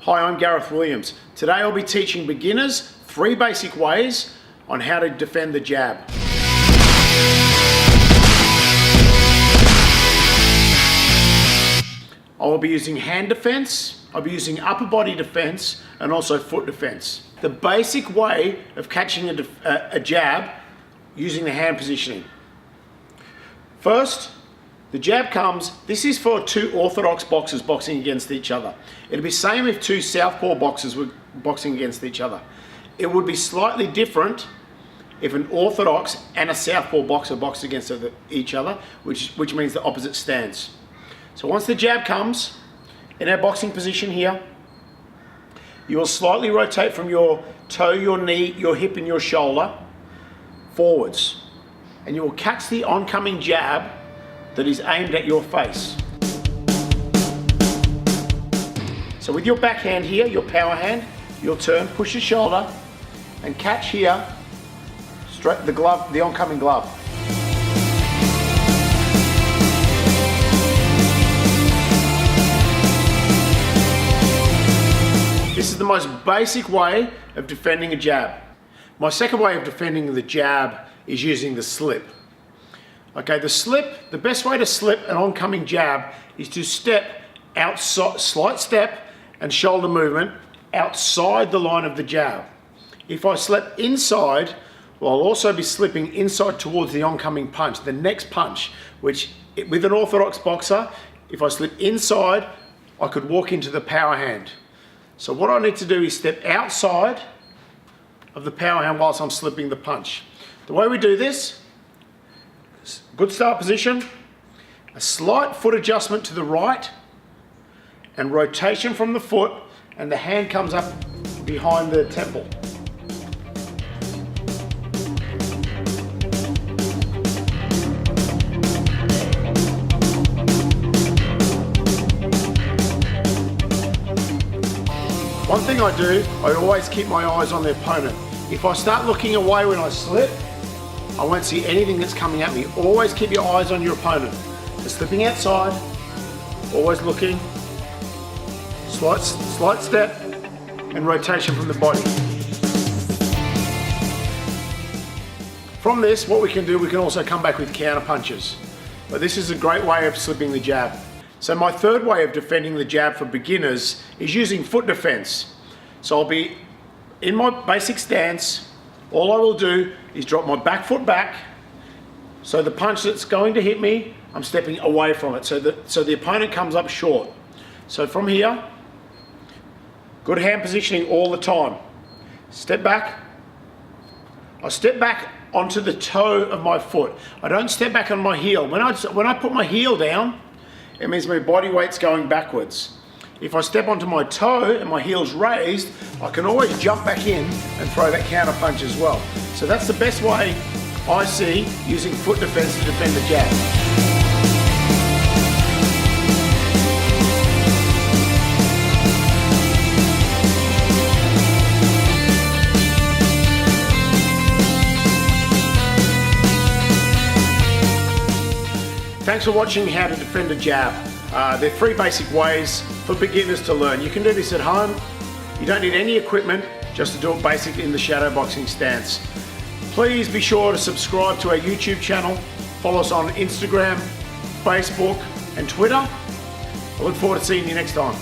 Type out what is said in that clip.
Hi, I'm Gareth Williams. Today I'll be teaching beginners 3 basic ways on how to defend the jab. I will be using hand defense, I'll be using upper body defense, and also foot defense. The basic way of catching a jab using the hand positioning. First, the jab comes, this is for 2 orthodox boxers boxing against each other. It'd be the same if 2 southpaw boxers were boxing against each other. It would be slightly different if an orthodox and a southpaw boxer boxed against each other, which means the opposite stance. So once the jab comes, in our boxing position here, you will slightly rotate from your toe, your knee, your hip and your shoulder forwards. And you will catch the oncoming jab that is aimed at your face. So with your backhand here, your power hand, you'll turn, push your shoulder, and catch here, straight the glove, the oncoming glove. This is the most basic way of defending a jab. My second way of defending the jab is using the slip. Okay, the best way to slip an oncoming jab is to step outside, slight step and shoulder movement outside the line of the jab. If I slip inside, well, I'll also be slipping inside towards the oncoming punch, the next punch, which with an orthodox boxer, if I slip inside, I could walk into the power hand. So what I need to do is step outside of the power hand whilst I'm slipping the punch. The way we do this, good start position, a slight foot adjustment to the right, and rotation from the foot, and the hand comes up behind the temple. One thing I do, I always keep my eyes on the opponent. If I start looking away when I slip, I won't see anything that's coming at me. Always keep your eyes on your opponent. So slipping outside, always looking, slight step, and rotation from the body. From this, what we can do, we can also come back with counter punches. But this is a great way of slipping the jab. So my third way of defending the jab for beginners is using foot defense. So I'll be in my basic stance. All I will do is drop my back foot back, so the punch that's going to hit me, I'm stepping away from it, so the opponent comes up short. So from here, good hand positioning all the time. Step back. I step back onto the toe of my foot. I don't step back on my heel. When I put my heel down, it means my body weight's going backwards. If I step onto my toe and my heel's raised, I can always jump back in and throw that counter punch as well. So that's the best way I see using foot defense to defend the jab. Thanks for watching how to defend a jab. There are 3 basic ways for beginners to learn. You can do this at home. You don't need any equipment, just to do it basic in the shadow boxing stance. Please be sure to subscribe to our YouTube channel. Follow us on Instagram, Facebook, and Twitter. I look forward to seeing you next time.